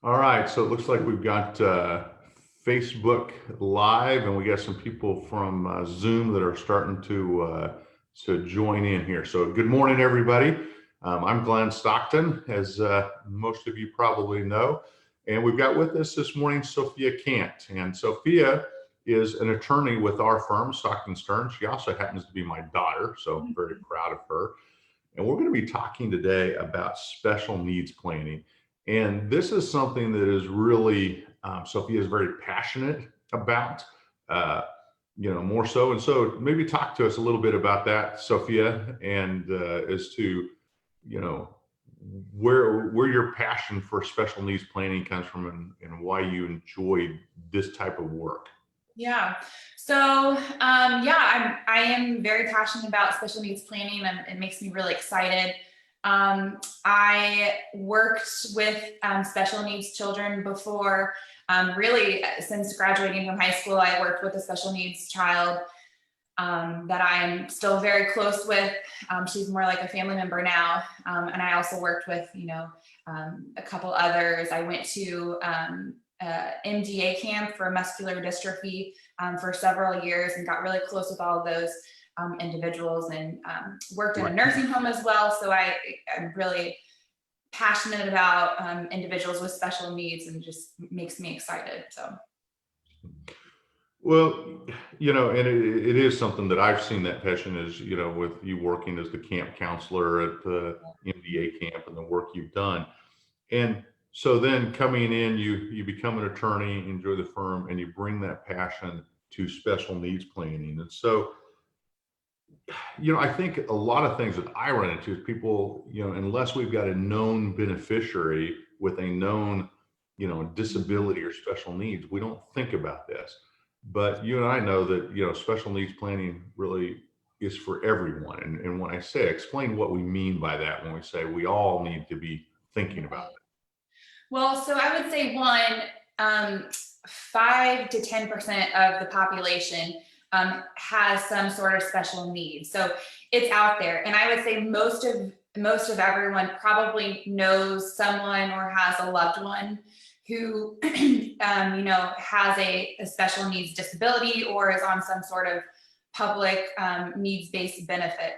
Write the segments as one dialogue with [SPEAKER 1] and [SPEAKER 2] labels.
[SPEAKER 1] All right, so it looks like we've got Facebook Live, and we got some people from Zoom that are starting to join in here. So good morning, everybody. I'm Glenn Stockton, as most of you probably know, and we've got with us this morning Sophia Cant. And Sophia is an attorney with our firm, Stockton Stern. She also happens to be my daughter, so I'm very proud of her. And we're going to be talking today about special needs planning. And this is something that is really, Sophia is very passionate about, more so. And so maybe talk to us a little bit about that, Sophia, and as to, you know, where your passion for special needs planning comes from and why you enjoy this type of work.
[SPEAKER 2] Yeah. So, I am very passionate about special needs planning, and it makes me really excited. I worked with special needs children before. Really, since graduating from high school, I worked with a special needs child that I'm still very close with. She's more like a family member now. And I also worked with, a couple others. I went to MDA camp for muscular dystrophy for several years and got really close with all of those individuals, and worked in a nursing home as well. So I'm really passionate about individuals with special needs, and just makes me excited. So.
[SPEAKER 1] Well, and it is something that I've seen that passion is, with you working as the camp counselor at the MDA camp and the work you've done. And so then coming in, you become an attorney, enjoy the firm, and you bring that passion to special needs planning. And so, I think a lot of things that I run into is people, unless we've got a known beneficiary with a known, disability or special needs, we don't think about this. But you and I know that, special needs planning really is for everyone. And when I say, explain what we mean by that when we say we all need to be thinking about it.
[SPEAKER 2] Well, so I would say 5 to 10% of the population has some sort of special needs. So it's out there. And I would say most of everyone probably knows someone or has a loved one who, has a special needs disability or is on some sort of public needs-based benefit.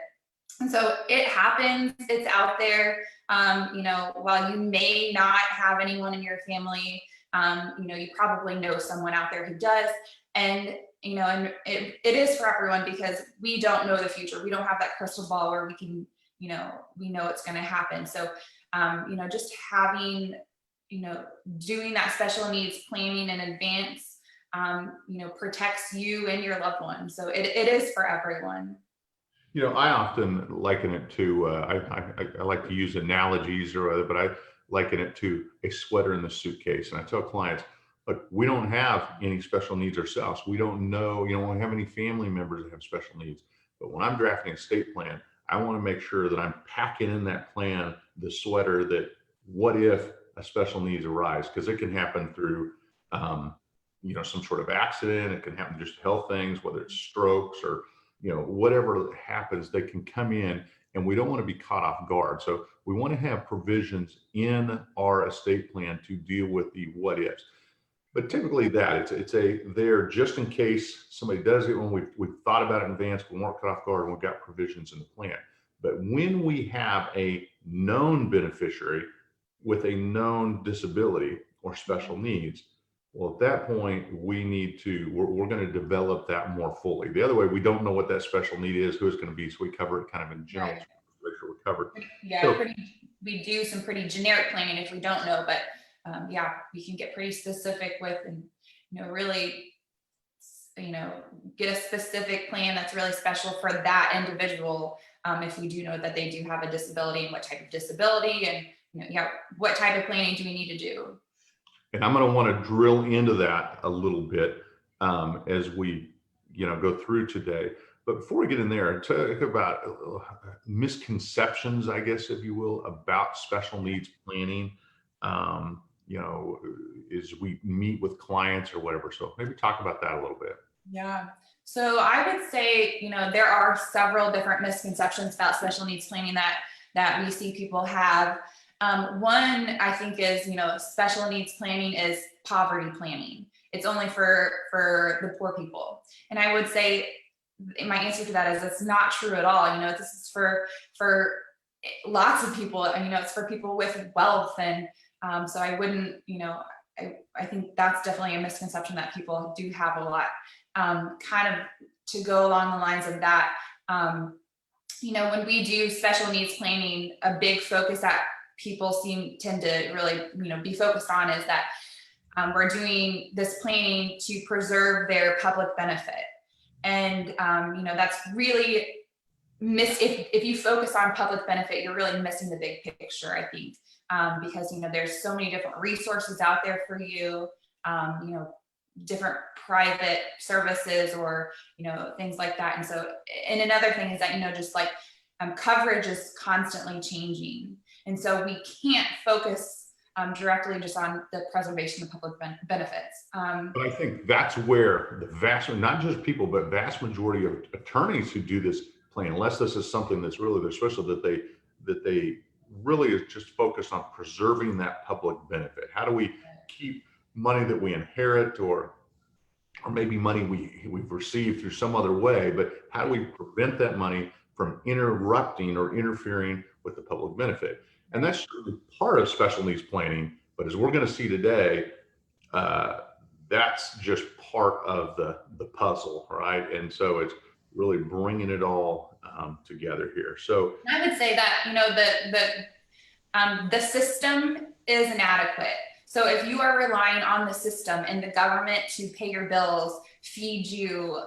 [SPEAKER 2] And so it happens, it's out there. While you may not have anyone in your family, you probably know someone out there who does. And, it is for everyone, because we don't know the future. We don't have that crystal ball where we can, we know it's going to happen. So, just having, doing that special needs planning in advance, protects you and your loved one. So it is for everyone.
[SPEAKER 1] I often liken it to, I like to use analogies or other, but I liken it to a sweater in the suitcase. And I tell clients, look, we don't have any special needs ourselves. We don't know, we don't have any family members that have special needs. But when I'm drafting a estate plan, I want to make sure that I'm packing in that plan the sweater that what if a special needs arise? Because it can happen through, some sort of accident. It can happen just health things, whether it's strokes or whatever happens, they can come in, and we don't want to be caught off guard. So we want to have provisions in our estate plan to deal with the what ifs. But typically it's there just in case somebody does it, when we've thought about it in advance, we weren't caught off guard, and we've got provisions in the plan. But when we have a known beneficiary with a known disability or special needs, well, at that point, we're going to develop that more fully. The other way, we don't know what that special need is, who it's going to be. So we cover it kind of in general,
[SPEAKER 2] Right.
[SPEAKER 1] to make sure we're covered.
[SPEAKER 2] Yeah,
[SPEAKER 1] So,
[SPEAKER 2] we do some pretty generic planning if we don't know, but we can get pretty specific with, and really, get a specific plan that's really special for that individual. If we do know that they do have a disability, and what type of disability, and what type of planning do we need to do?
[SPEAKER 1] and I'm going to want to drill into that a little bit as we, go through today. But before we get in there, talk about misconceptions, I guess, if you will, about special needs planning. As we meet with clients or whatever. So maybe talk about that a little bit.
[SPEAKER 2] Yeah. So I would say, there are several different misconceptions about special needs planning that we see people have. One I think is, special needs planning is poverty planning. It's only for the poor people. And I would say my answer to that is it's not true at all. This is for lots of people, and it's for people with wealth. And so I wouldn't, I think that's definitely a misconception that people do have a lot. Kind of to go along the lines of that, when we do special needs planning, a big focus that people tend to really, be focused on is that we're doing this planning to preserve their public benefit. And, that's really if you focus on public benefit, you're really missing the big picture, I think, because, there's so many different resources out there for you, different private services or, things like that. And another thing is that, just like coverage is constantly changing. And so we can't focus directly just on the preservation of public benefits.
[SPEAKER 1] But I think that's where the not just people, but vast majority of attorneys who do this plan, unless this is something that's really their special, that they really is just focused on preserving that public benefit. How do we keep money that we inherit or maybe money we've received through some other way, but how do we prevent that money from interrupting or interfering with the public benefit? And that's certainly part of special needs planning. But as we're going to see today, that's just part of the puzzle, right? And so it's really bringing it all together here. So
[SPEAKER 2] I would say that the system is inadequate. So if you are relying on the system and the government to pay your bills, feed you,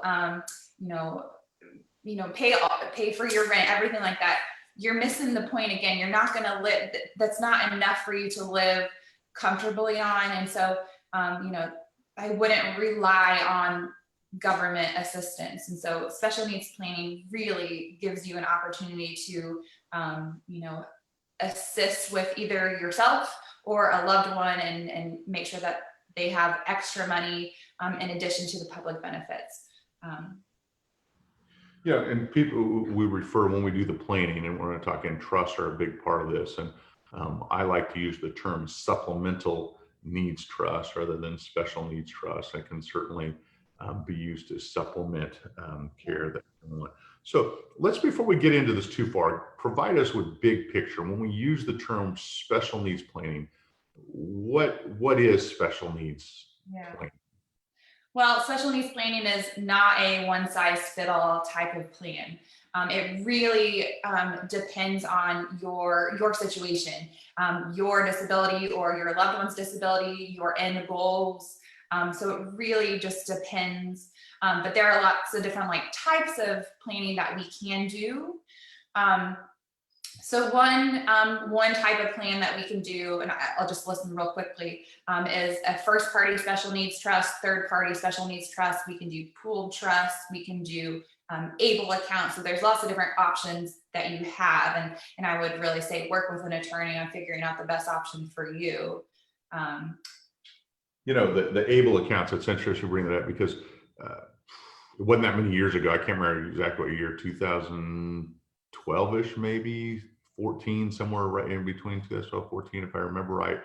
[SPEAKER 2] pay for your rent, everything like that, you're missing the point again. You're not going to live. That's not enough for you to live comfortably on. And so, I wouldn't rely on government assistance. And so special needs planning really gives you an opportunity to, assist with either yourself or a loved one and make sure that they have extra money in addition to the public benefits.
[SPEAKER 1] Yeah, and people we refer when we do the planning, and we're going to talk in trusts are a big part of this. And I like to use the term supplemental needs trust rather than special needs trust. It can certainly be used to supplement care that you want. So let's, before we get into this too far, provide us with big picture. When we use the term special needs planning, what is special needs planning?
[SPEAKER 2] Well, special needs planning is not a one-size-fits-all type of plan. It really depends on your situation, your disability or your loved one's disability, your end goals. So it really just depends. But there are lots of different types of planning that we can do. So one type of plan that we can do, and I'll just listen real quickly, is a first party special needs trust, third party special needs trust. We can do pooled trust. We can do able accounts. So there's lots of different options that you have. And I would really say work with an attorney on figuring out the best option for you.
[SPEAKER 1] The able accounts, it's interesting to bring that up because it wasn't that many years ago. I can't remember exactly what year, 2012-ish, maybe 14, somewhere right in between 2012, 14, if I remember right,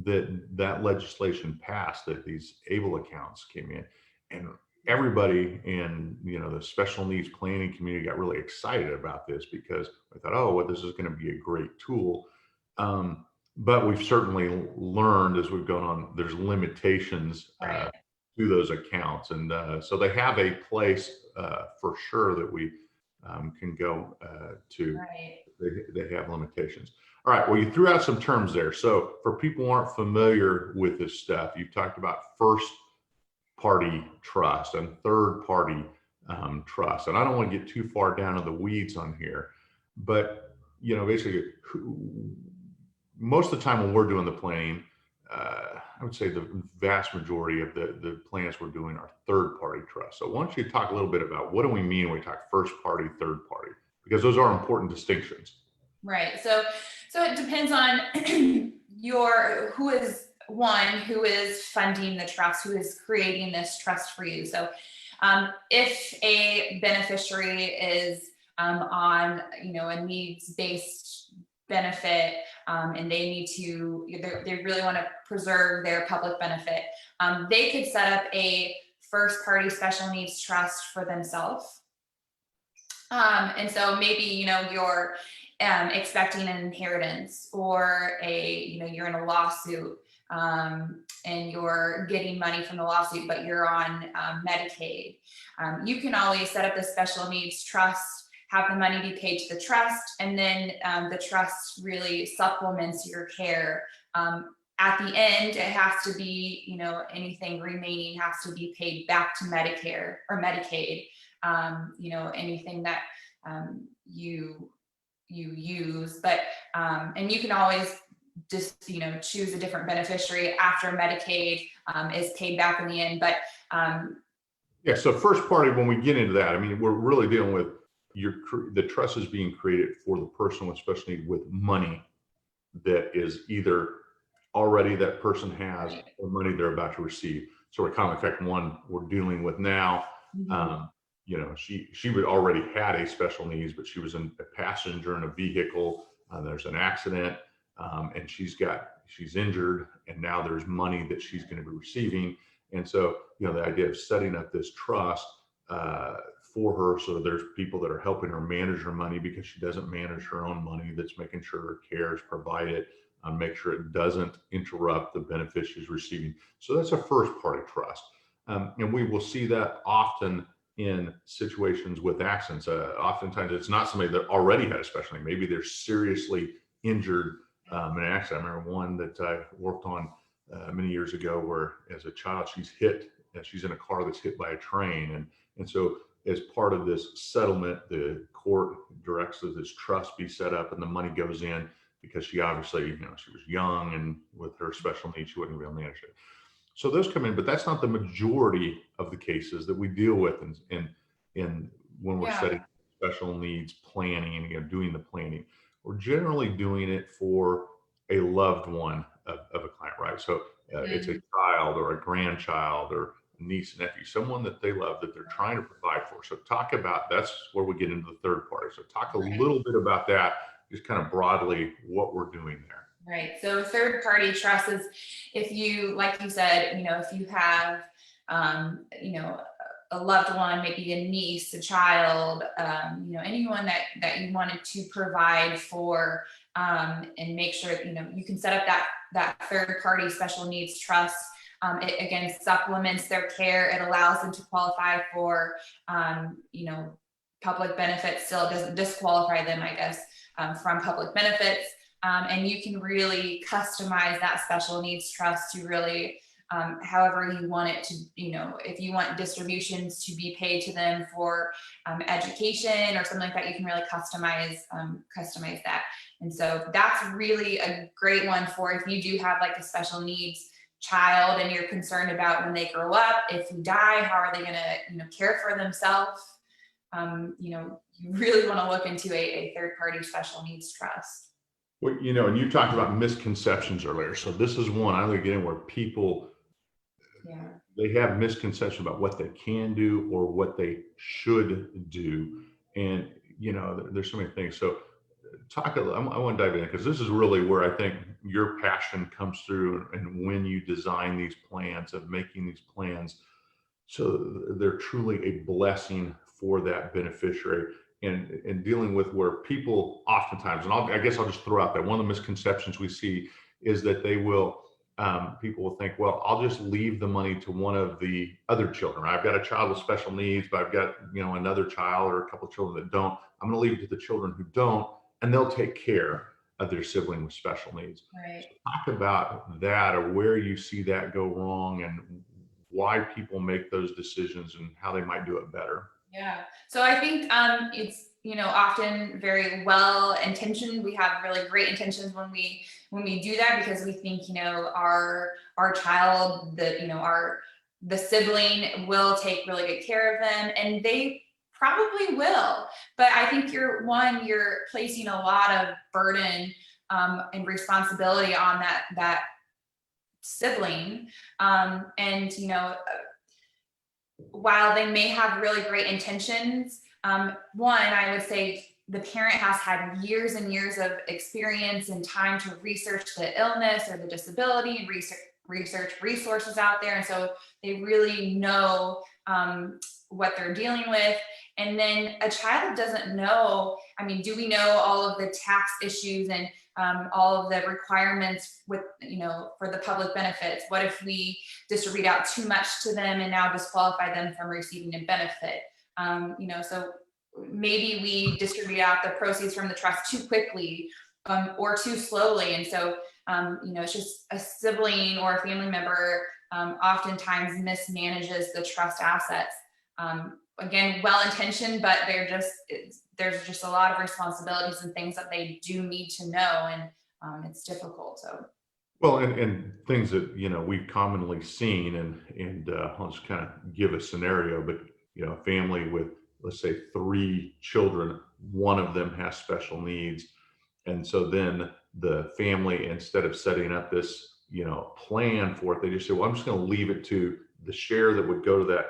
[SPEAKER 1] that legislation passed, that these able accounts came in, and everybody in the special needs planning community got really excited about this because I thought, oh, well, this is going to be a great tool. But we've certainly learned as we've gone on, there's limitations to those accounts. And so they have a place for sure that we can go to.
[SPEAKER 2] Right.
[SPEAKER 1] They have limitations. All right, well, you threw out some terms there. So for people who aren't familiar with this stuff, you've talked about first party trust and third party trust. And I don't want to get too far down in the weeds on here, but basically most of the time when we're doing the planning, I would say the vast majority of the plans we're doing are third party trust. So why don't you talk a little bit about what do we mean when we talk first party, third party, because those are important distinctions.
[SPEAKER 2] Right. So it depends on who is funding the trust, who is creating this trust for you. So if a beneficiary is on a needs-based benefit, and they need to, they really want to preserve their public benefit, they could set up a first party special needs trust for themselves. And so maybe, you're expecting an inheritance, or you're in a lawsuit, and you're getting money from the lawsuit, but you're on Medicaid. You can always set up the special needs trust, have the money be paid to the trust, and then the trust really supplements your care. At the end, it has to be, anything remaining has to be paid back to Medicare or Medicaid. Anything that you use, but and you can always just choose a different beneficiary after Medicaid is paid back in the end. But
[SPEAKER 1] yeah, so first party, when we get into that, I mean, we're really dealing with the trust is being created for the person with special need with money that is either already that person has or money they're about to receive. So we're kind of like one we're dealing with now. She would already had a special needs, but she was a passenger in a vehicle. There's an accident, and she's injured, and now there's money that she's going to be receiving. And so, the idea of setting up this trust for her, so there's people that are helping her manage her money, because she doesn't manage her own money, that's making sure her care is provided, make sure it doesn't interrupt the benefits she's receiving. So that's a first party trust. And we will see that often in situations with accidents. Oftentimes it's not somebody that already had a special need. Maybe they're seriously injured in an accident. I remember one that I worked on many years ago, where as a child she's in a car that's hit by a train. And so as part of this settlement, the court directs that this trust be set up and the money goes in, because she obviously, she was young, and with her special needs, she wouldn't be able to manage it. So those come in, but that's not the majority of the cases that we deal with in when we're setting special needs planning and doing the planning. We're generally doing it for a loved one of a client, right? So it's a child or a grandchild or a niece and nephew, someone that they love, that they're trying to provide for. So that's where we get into the third party. So talk a little bit about that, just kind of broadly what we're doing there.
[SPEAKER 2] Right. So third party trust is if you, like you said, if you have, a loved one, maybe a niece, a child, anyone that you wanted to provide for, and make sure, you can set up that third party special needs trust. It again supplements their care. It allows them to qualify for, public benefits. Still doesn't disqualify them, I guess, from public benefits. And you can really customize that special needs trust to really, however you want it to, if you want distributions to be paid to them for education or something like that, you can really customize that. And so that's really a great one for if you do have like a special needs child and you're concerned about when they grow up, if you die, how are they going to, care for themselves? You really want to look into a third party special needs trust.
[SPEAKER 1] Well, and you talked about misconceptions earlier. So this is one I'm going to get in, where people, they have misconceptions about what they can do or what they should do. And, there's so many things. So I want to dive in, because this is really where I think your passion comes through, and when you design these plans, of making these plans so they're truly a blessing for that beneficiary. And dealing with where people oftentimes, and I guess I'll just throw out that one of the misconceptions we see is that people will think, well, I'll just leave the money to one of the other children. I've got a child with special needs, but I've got, another child or a couple of children that don't. I'm going to leave it to the children who don't, and they'll take care of their sibling with special needs.
[SPEAKER 2] Right.
[SPEAKER 1] So talk about that, or where you see that go wrong, and why people make those decisions and how they might do it better.
[SPEAKER 2] Yeah. So I think it's, often very well intentioned. We have really great intentions when we do that, because we think, our child, the sibling will take really good care of them, and they probably will. But I think you're placing a lot of burden and responsibility on that sibling. And while they may have really great intentions, one, I would say the parent has had years and years of experience and time to research the illness or the disability and research resources out there. And so they really know what they're dealing with. And then a child doesn't know, I mean, do we know all of the tax issues and all of the requirements with, for the public benefits? What if we distribute out too much to them and now disqualify them from receiving a benefit? So maybe we distribute out the proceeds from the trust too quickly or too slowly. And so, it's just a sibling or a family member oftentimes mismanages the trust assets. Again, well-intentioned, but there's just a lot of responsibilities and things that they do need to know, and it's difficult. So,
[SPEAKER 1] Well, and things that we've commonly seen, and I'll just kind of give a scenario, but a family with, let's say, 3 children, one of them has special needs, and so then the family, instead of setting up this plan for it, they just say, well, I'm just going to leave it to the share that would go to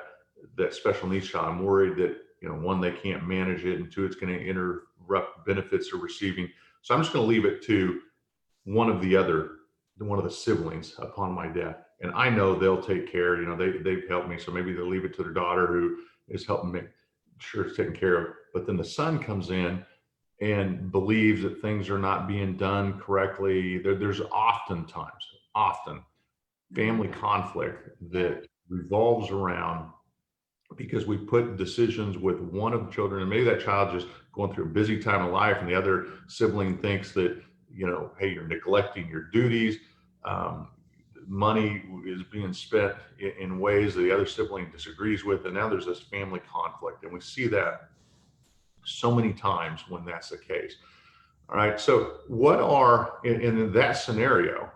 [SPEAKER 1] that special needs child. I'm worried that one, they can't manage it, and 2, it's going to interrupt benefits they're receiving, so I'm just going to leave it to one of the siblings upon my death, and I know they'll take care. They've helped me, so maybe they'll leave it to their daughter who is helping make sure it's taken care of. But then the son comes in and believes that things are not being done correctly. There's often family conflict that revolves around because we put decisions with one of the children, and maybe that child just going through a busy time of life, and the other sibling thinks that hey, you're neglecting your duties. Money is being spent in ways that the other sibling disagrees with, and now there's this family conflict, and we see that so many times when that's the case. All right, so what are in that scenario?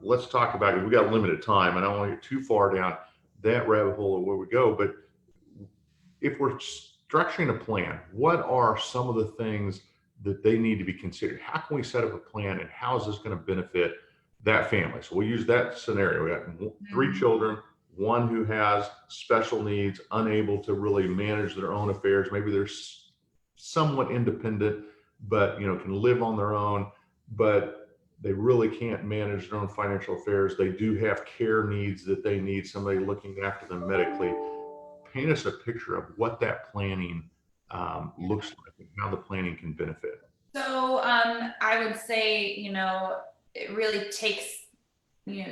[SPEAKER 1] Let's talk about it. We got limited time, and I don't want to get too far down that rabbit hole of where we go. But if we're structuring a plan, what are some of the things that they need to be considered? How can we set up a plan, and how is this going to benefit that family? So we'll use that scenario. We got 3 children, one who has special needs, unable to really manage their own affairs. Maybe they're somewhat independent, but can live on their own, but they really can't manage their own financial affairs. They do have care needs that they need somebody looking after them medically. Paint us a picture of what that planning looks like and how the planning can benefit.
[SPEAKER 2] So I would say, it really takes, you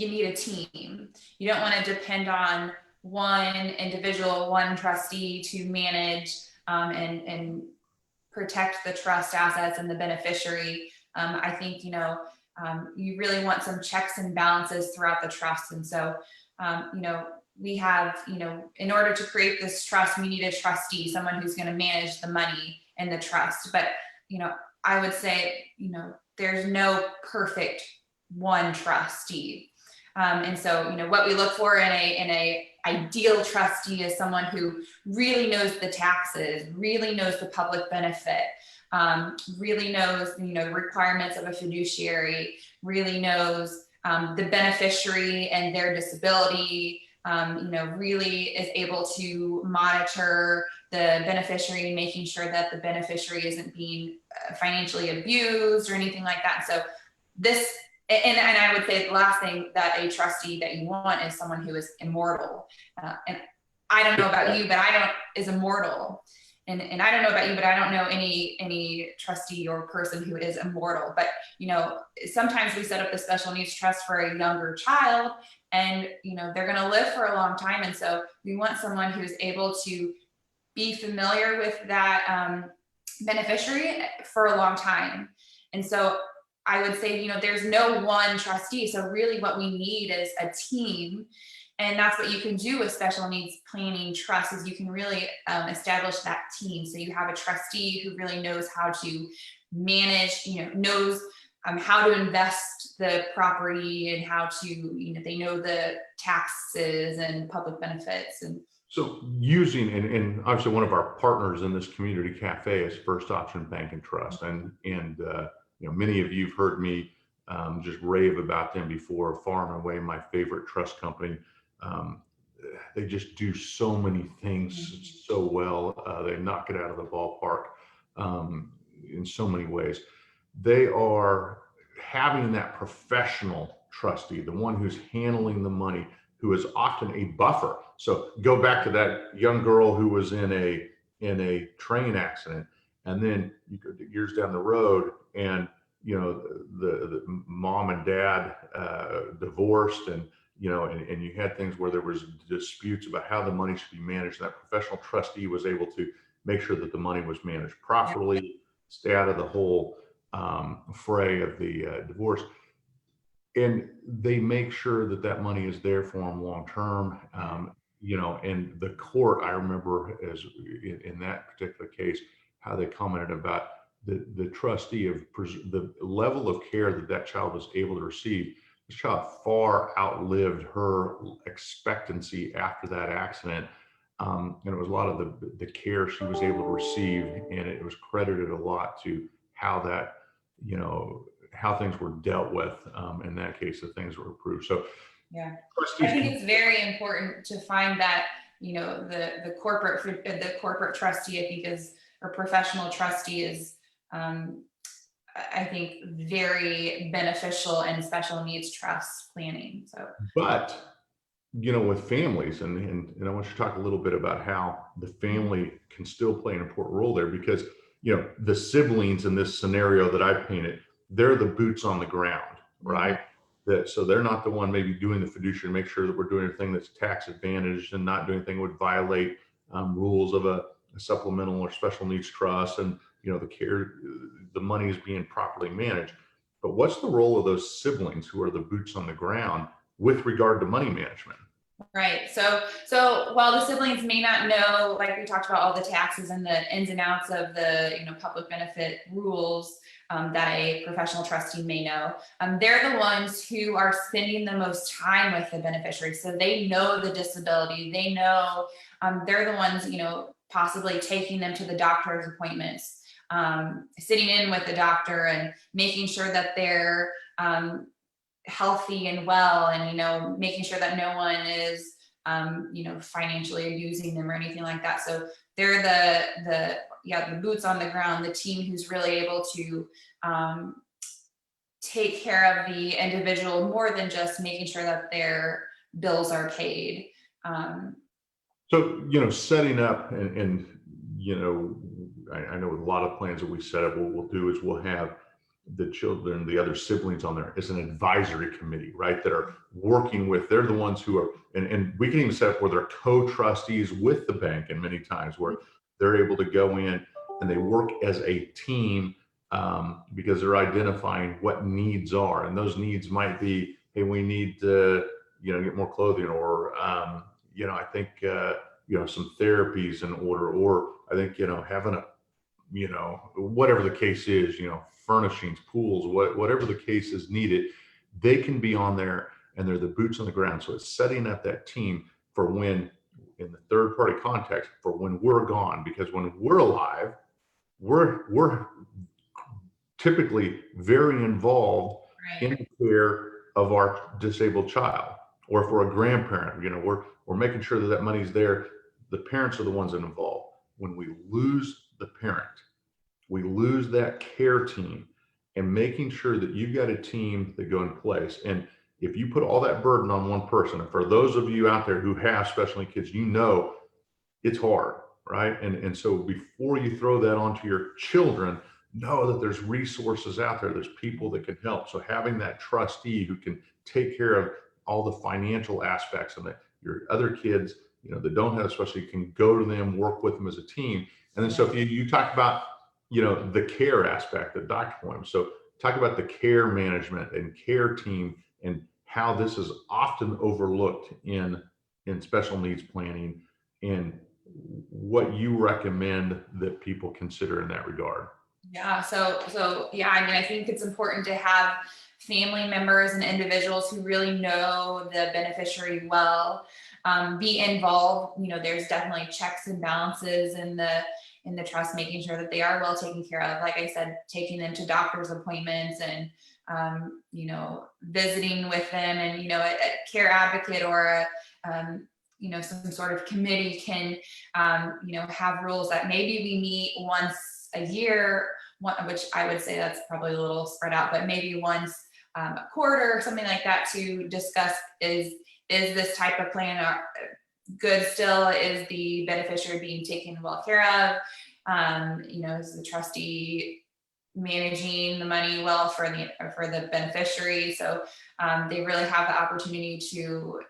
[SPEAKER 2] need a team. You don't want to depend on one individual, one trustee to manage and protect the trust assets and the beneficiary. I think, you really want some checks and balances throughout the trust. And so, we have, in order to create this trust, we need a trustee, someone who's going to manage the money in the trust. But, I would say, there's no perfect one trustee. And so, what we look for in a ideal trustee is someone who really knows the taxes, really knows the public benefit, really knows, the requirements of a fiduciary, really knows the beneficiary and their disability, really is able to monitor the beneficiary, making sure that the beneficiary isn't being financially abused or anything like that. So this, and I would say the last thing that a trustee that you want is someone who is immortal. And I don't know about you, but is immortal. And I don't know about you, but I don't know any trustee or person who is immortal. But, sometimes we set up the special needs trust for a younger child, and, they're going to live for a long time. And so we want someone who's able to be familiar with that beneficiary for a long time. And so I would say, there's no one trustee. So really what we need is a team. And that's what you can do with special needs planning trust, is you can really establish that team. So you have a trustee who really knows how to manage, knows how to invest the property and how to, they know the taxes and public benefits. And
[SPEAKER 1] so using, and obviously one of our partners in this community cafe is First Option Bank and Trust. And many of you've heard me just rave about them before. Far and away my favorite trust company. They just do so many things so well. They knock it out of the ballpark. in so many ways. They are having that professional trustee, the one who's handling the money, who is often a buffer. So go back to that young girl who was in a train accident, and then you go years down the road, and the mom and dad divorced, and and you had things where there was disputes about how the money should be managed. That professional trustee was able to make sure that the money was managed properly, stay out of the whole fray of the divorce, and they make sure that that money is there for them long term. And the court, I remember as in that particular case, how they commented about the trustee of the level of care that that child was able to receive. This child far outlived her expectancy after that accident. And it was a lot of the care she was able to receive, and it was credited a lot to how that, how things were dealt with. In that case, the things were approved. So
[SPEAKER 2] Yeah, I
[SPEAKER 1] trustees
[SPEAKER 2] think
[SPEAKER 1] can,
[SPEAKER 2] it's very important to find that, the corporate trustee, I think, is, or professional trustee is, I think, very beneficial in special needs trust planning. So
[SPEAKER 1] but with families, and I want you to talk a little bit about how the family can still play an important role there, because the siblings in this scenario that I painted, they're the boots on the ground, right? That so they're not the one maybe doing the fiduciary, make sure that we're doing anything that's tax advantaged and not doing anything that would violate rules of a supplemental or special needs trust, and the care, the money is being properly managed. But what's the role of those siblings who are the boots on the ground with regard to money management?
[SPEAKER 2] Right. So while the siblings may not know, like we talked about, all the taxes and the ins and outs of the, public benefit rules, that a professional trustee may know, they're the ones who are spending the most time with the beneficiary. So they know the disability. They know, they're the ones, possibly taking them to the doctor's appointments, sitting in with the doctor and making sure that they're, healthy and well, and making sure that no one is financially abusing them or anything like that. So they're the boots on the ground, the team who's really able to take care of the individual more than just making sure that their bills are paid.
[SPEAKER 1] So, setting up and I know with a lot of plans that we set up, what we'll do is we'll have the children, the other siblings on there as an advisory committee, right? That are working with, they're the ones who are, and we can even set up where they're co-trustees with the bank, and many times where they're able to go in and they work as a team, because they're identifying what needs are. And those needs might be, hey, we need to, get more clothing, or, I think, some therapies in order, or I think, having a, whatever the case is, furnishings, pools, whatever the case is needed, they can be on there, and they're the boots on the ground. So it's setting up that team for when, in the third party context, for when we're gone, because when we're alive, we're typically very involved in the care of our disabled child, or if we're a grandparent, we're making sure that that money's there. The parents are the ones that are involved. When we lose the parent, we lose that care team, and making sure that you've got a team that go in place. And if you put all that burden on one person, and for those of you out there who have special needs kids, it's hard, right? And so before you throw that onto your children, know that there's resources out there. There's people that can help. So having that trustee who can take care of all the financial aspects, and that your other kids, that don't have a specialty, can go to them, work with them as a team. And then, so if you talk about, the care aspect that Dr. Williams, so talk about the care management and care team, and how this is often overlooked in special needs planning, and what you recommend that people consider in that regard.
[SPEAKER 2] Yeah. So yeah, I think it's important to have family members and individuals who really know the beneficiary well, be involved. There's definitely checks and balances in the trust, making sure that they are well taken care of. Like I said, taking them to doctor's appointments, and visiting with them, and a care advocate or some sort of committee can have rules that maybe we meet once a year, which I would say that's probably a little spread out, but maybe once a quarter or something like that, to discuss is this type of plan good still? Is the beneficiary being taken well care of? Is the trustee managing the money well for the beneficiary? So they really have the opportunity to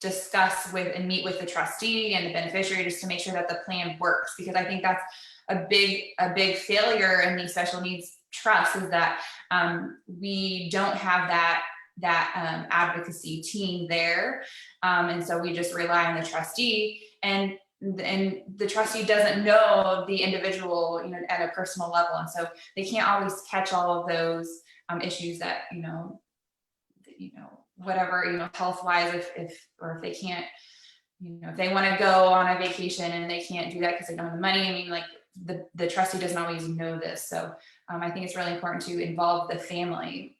[SPEAKER 2] discuss with and meet with the trustee and the beneficiary just to make sure that the plan works, because I think that's a big failure in these special needs trusts, is that we don't have that advocacy team there, and so we just rely on the trustee, and the trustee doesn't know the individual, at a personal level, and so they can't always catch all of those issues that whatever, health wise, if they can't, if they want to go on a vacation and they can't do that because they don't have the money. I mean, like the trustee doesn't always know this. So I think it's really important to involve the family.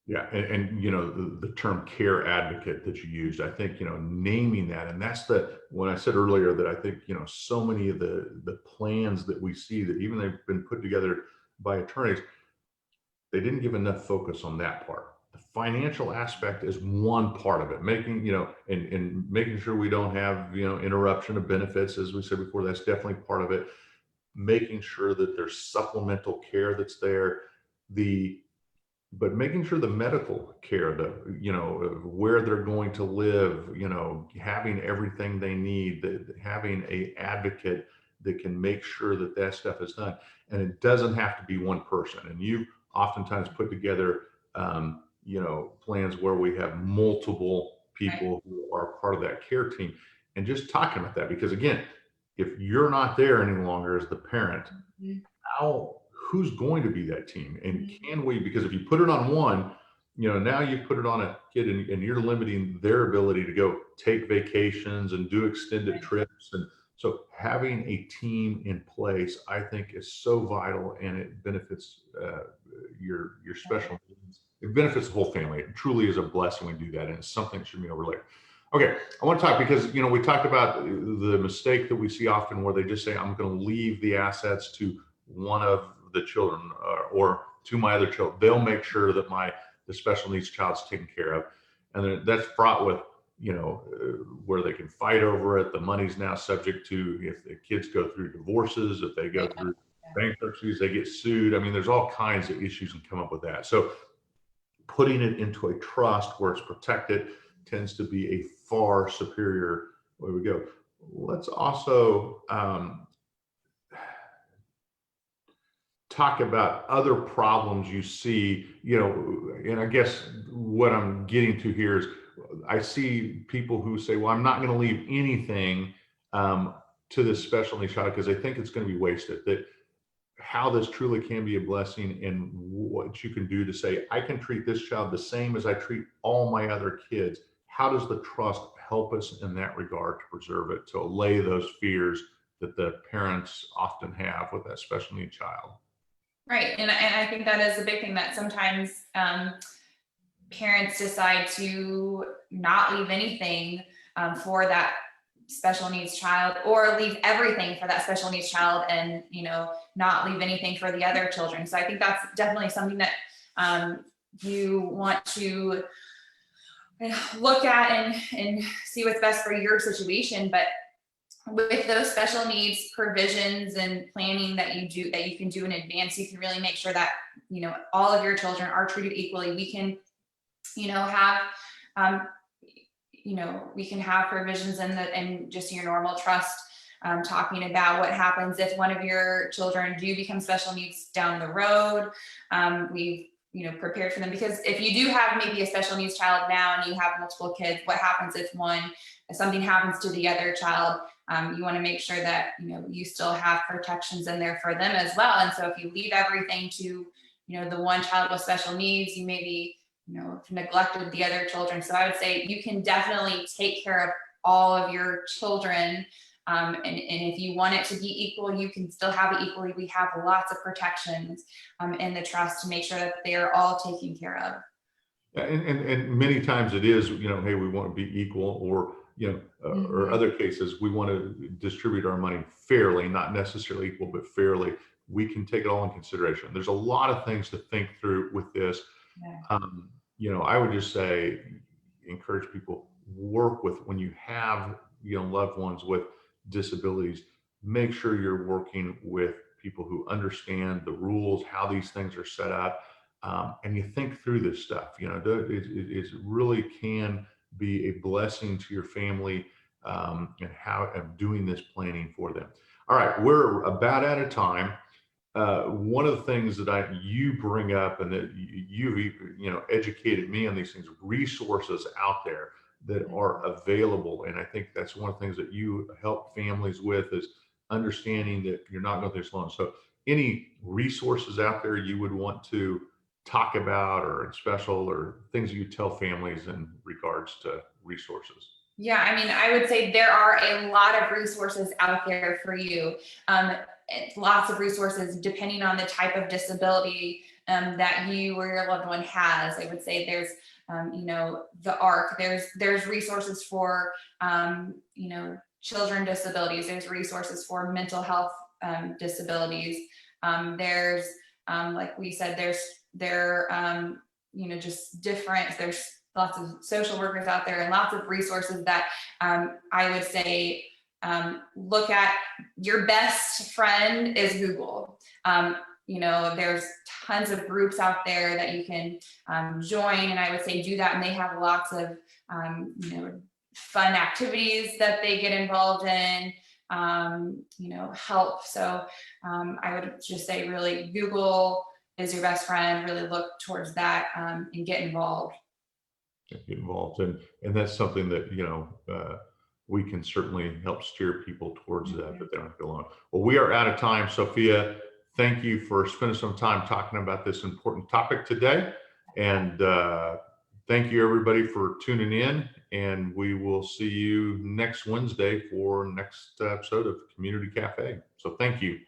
[SPEAKER 1] Yeah, and the term care advocate that you used, I think naming that, and that's when I said earlier that I think so many of the plans that we see that even they've been put together by attorneys, they didn't give enough focus on that part. The financial aspect is one part of it, making and making sure we don't have interruption of benefits, as we said before. That's definitely part of it. Making sure that there's supplemental care that's there, but making sure the medical care, where they're going to live, having everything they need, having a advocate that can make sure that stuff is done. And it doesn't have to be one person. And you oftentimes put together, plans where we have multiple people who are part of that care team, and just talking about that, because again, if you're not there any longer as the parent, who's going to be that team? And can we, because if you put it on one, now you put it on a kid, and you're limiting their ability to go take vacations and do extended trips. And so having a team in place, I think, is so vital, and it benefits your special needs. It benefits the whole family. It truly is a blessing when we do that, and it's something that should be overlooked. Okay, I want to talk, because we talked about the mistake that we see often, where they just say, I'm going to leave the assets to one of the children or to my other children. They'll make sure that the special needs child's taken care of, and then that's fraught with where they can fight over it. The money's now subject to, if the kids go through divorces, if they go through bankruptcies, they get sued. I mean, there's all kinds of issues that come up with that. So putting it into a trust where it's protected tends to be a far superior way we go. Let's also talk about other problems you see, and I guess what I'm getting to here is, I see people who say, well, I'm not going to leave anything to this special needs child because they think it's going to be wasted. That how this truly can be a blessing, and what you can do to say, I can treat this child the same as I treat all my other kids. How does the trust help us in that regard to preserve it, to allay those fears that the parents often have with that special needs child?
[SPEAKER 2] Right, and I think that is a big thing, that sometimes parents decide to not leave anything for that special needs child, or leave everything for that special needs child, and not leave anything for the other children. So I think that's definitely something that you want to look at and see what's best for your situation. But with those special needs provisions and planning that you can do in advance, you can really make sure that all of your children are treated equally. We can have provisions in just your normal trust, talking about what happens if one of your children do become special needs down the road. We've prepared for them, because if you do have maybe a special needs child now and you have multiple kids, what happens if something happens to the other child? You want to make sure that you still have protections in there for them as well. And so if you leave everything to the one child with special needs, you maybe neglected the other children. So I would say you can definitely take care of all of your children, and if you want it to be equal, you can still have it equally. We have lots of protections in the trust to make sure that they're all taken care of.
[SPEAKER 1] And many times it is, hey, we want to be equal, or or other cases, we want to distribute our money fairly, not necessarily equal, but fairly. we can take it all in consideration. There's a lot of things to think through with this.
[SPEAKER 2] Yeah.
[SPEAKER 1] I would just say, encourage people, work with, when you have, loved ones with disabilities, make sure you're working with people who understand the rules, how these things are set up, and you think through this stuff. It really can be a blessing to your family, and how of doing this planning for them. All right, we're about out of time. One of the things that you bring up, and that you've educated me on these things, resources out there that are available, and I think that's one of the things that you help families with, is understanding that you're not going through this alone. So, any resources out there you would want to talk about, or special, or things you tell families in regards to resources?
[SPEAKER 2] Yeah, I mean, I would say there are a lot of resources out there for you. Lots of resources depending on the type of disability that you or your loved one has. I would say there's, the ARC. There's resources for, children disabilities. There's resources for mental health disabilities. There's, like we said, just different. There's lots of social workers out there and lots of resources that I would say look at. Your best friend is Google. There's tons of groups out there that you can join, and I would say do that. And they have lots of fun activities that they get involved in, help. So I would just say really Google is your best friend. Really look towards that and get involved.
[SPEAKER 1] Get involved, and that's something that we can certainly help steer people towards that, but they don't have to go alone. Well, we are out of time. Sophia, thank you for spending some time talking about this important topic today, and thank you everybody for tuning in, and we will see you next Wednesday for next episode of Community Cafe. So thank you.